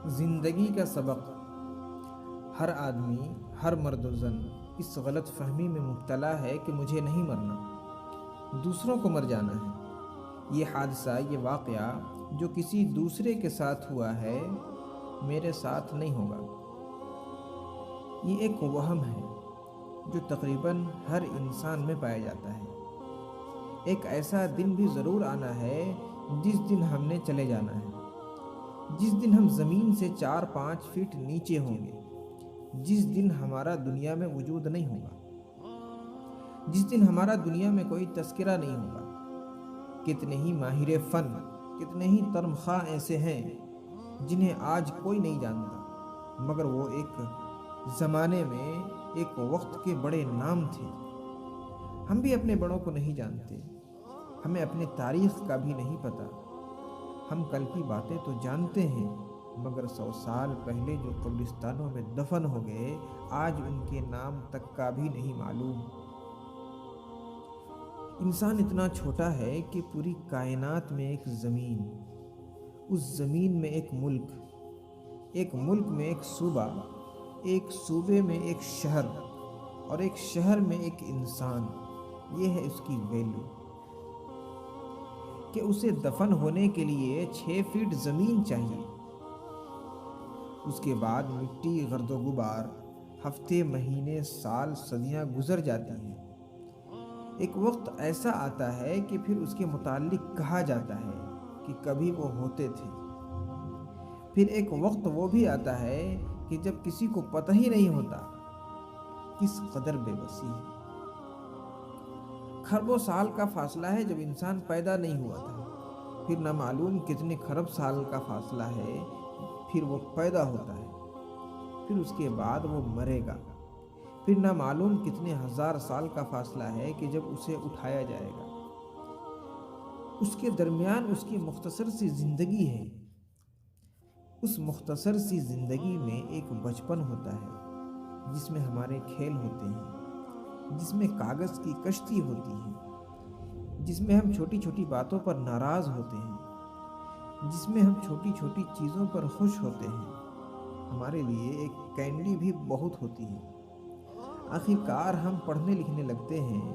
زندگی کا سبق۔ ہر آدمی، ہر مرد و زن اس غلط فہمی میں مبتلا ہے کہ مجھے نہیں مرنا، دوسروں کو مر جانا ہے۔ یہ حادثہ، یہ واقعہ جو کسی دوسرے کے ساتھ ہوا ہے، میرے ساتھ نہیں ہوگا۔ یہ ایک وہم ہے جو تقریباً ہر انسان میں پایا جاتا ہے۔ ایک ایسا دن بھی ضرور آنا ہے جس دن ہم نے چلے جانا ہے، جس دن ہم زمین سے 4-5 فٹ نیچے ہوں گے، جس دن ہمارا دنیا میں وجود نہیں ہوگا، جس دن ہمارا دنیا میں کوئی تذکرہ نہیں ہوگا۔ کتنے ہی ماہر فن، کتنے ہی ترمخواہ ایسے ہیں جنہیں آج کوئی نہیں جانتا، مگر وہ ایک زمانے میں، ایک وقت کے بڑے نام تھے۔ ہم بھی اپنے بڑوں کو نہیں جانتے، ہمیں اپنے تاریخ کا بھی نہیں پتہ۔ ہم کل کی باتیں تو جانتے ہیں، مگر 100 سال پہلے جو قبرستانوں میں دفن ہو گئے، آج ان کے نام تک کا بھی نہیں معلوم۔ انسان اتنا چھوٹا ہے کہ پوری کائنات میں ایک زمین، اس زمین میں ایک ملک میں ایک صوبہ، ایک صوبے میں ایک شہر، اور ایک شہر میں ایک انسان۔ یہ ہے اس کی ویلیو کہ اسے دفن ہونے کے لیے 6 فٹ زمین چاہیے۔ اس کے بعد مٹی، گرد و غبار، ہفتے، مہینے، سال، صدیاں گزر جاتی ہیں۔ ایک وقت ایسا آتا ہے کہ پھر اس کے متعلق کہا جاتا ہے کہ کبھی وہ ہوتے تھے۔ پھر ایک وقت وہ بھی آتا ہے کہ جب کسی کو پتہ ہی نہیں ہوتا کس قدر بے بسی ہے۔ کھربوں سال کا فاصلہ ہے جب انسان پیدا نہیں ہوا تھا، پھر نہ معلوم کتنے کھرب سال کا فاصلہ ہے پھر وہ پیدا ہوتا ہے، پھر اس کے بعد وہ مرے گا، پھر نہ معلوم کتنے ہزار سال کا فاصلہ ہے کہ جب اسے اٹھایا جائے گا۔ اس کے درمیان اس کی مختصر سی زندگی ہے۔ اس مختصر سی زندگی میں ایک بچپن ہوتا ہے جس میں ہمارے کھیل ہوتے ہیں، جس میں کاغذ کی کشتی ہوتی ہے، جس میں ہم چھوٹی چھوٹی باتوں پر ناراض ہوتے ہیں، جس میں ہم چھوٹی چھوٹی چیزوں پر خوش ہوتے ہیں۔ ہمارے لیے ایک کینڈی بھی بہت ہوتی ہے۔ آخر کار ہم پڑھنے لکھنے لگتے ہیں،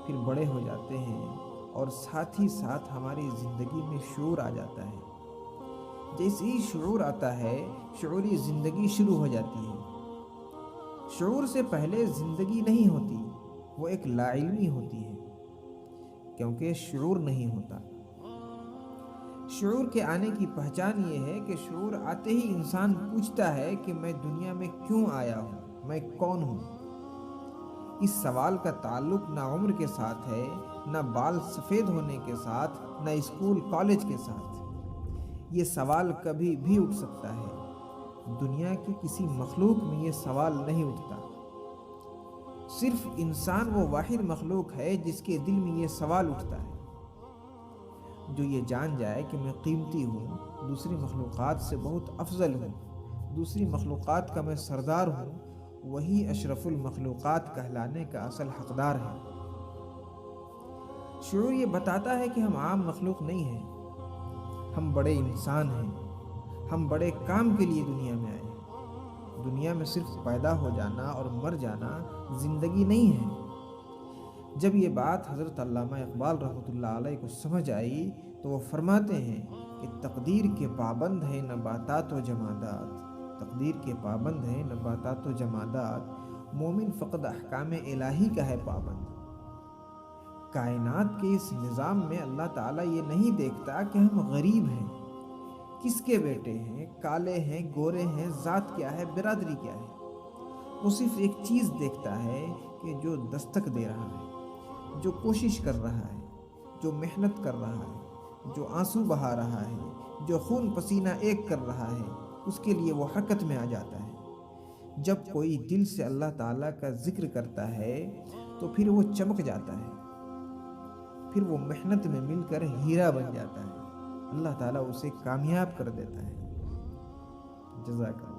پھر بڑے ہو جاتے ہیں، اور ساتھ ہی ساتھ ہماری زندگی میں شعور آ جاتا ہے۔ جیسے ہی شعور آتا ہے، شعوری زندگی شروع ہو جاتی ہے۔ شعور سے پہلے زندگی نہیں ہوتی، وہ ایک لا علمی ہوتی ہے، کیونکہ شعور نہیں ہوتا۔ شعور کے آنے کی پہچان یہ ہے کہ شعور آتے ہی انسان پوچھتا ہے کہ میں دنیا میں کیوں آیا ہوں، میں کون ہوں؟ اس سوال کا تعلق نہ عمر کے ساتھ ہے، نہ بال سفید ہونے کے ساتھ، نہ اسکول کالج کے ساتھ۔ یہ سوال کبھی بھی اٹھ سکتا ہے، دنیا کی کسی مخلوق میں یہ سوال نہیں اٹھتا۔ صرف انسان وہ واحد مخلوق ہے جس کے دل میں یہ سوال اٹھتا ہے۔ جو یہ جان جائے کہ میں قیمتی ہوں، دوسری مخلوقات سے بہت افضل ہوں، دوسری مخلوقات کا میں سردار ہوں، وہی اشرف المخلوقات کہلانے کا اصل حقدار ہے۔ شعور یہ بتاتا ہے کہ ہم عام مخلوق نہیں ہیں، ہم بڑے انسان ہیں، ہم بڑے کام کے لیے دنیا میں آئے ہیں۔ دنیا میں صرف پیدا ہو جانا اور مر جانا زندگی نہیں ہے۔ جب یہ بات حضرت علامہ اقبال رحمۃ اللہ علیہ کو سمجھ آئی تو وہ فرماتے ہیں کہ تقدیر کے پابند ہیں نباتات و جمادات، تقدیر کے پابند ہیں نباتات و جمادات، مومن فقط احکام الہی کا ہے پابند۔ کائنات کے اس نظام میں اللہ تعالیٰ یہ نہیں دیکھتا کہ ہم غریب ہیں، کس کے بیٹے ہیں، کالے ہیں، گورے ہیں، ذات کیا ہے، برادری کیا ہے۔ وہ صرف ایک چیز دیکھتا ہے کہ جو دستک دے رہا ہے، جو کوشش کر رہا ہے، جو محنت کر رہا ہے، جو آنسو بہا رہا ہے، جو خون پسینہ ایک کر رہا ہے، اس کے لیے وہ حرکت میں آ جاتا ہے۔ جب کوئی دل سے اللہ تعالیٰ کا ذکر کرتا ہے تو پھر وہ چمک جاتا ہے، پھر وہ محنت میں مل کر ہیرا بن جاتا ہے، اللہ تعالیٰ اسے کامیاب کر دیتا ہے۔ جزاک اللہ۔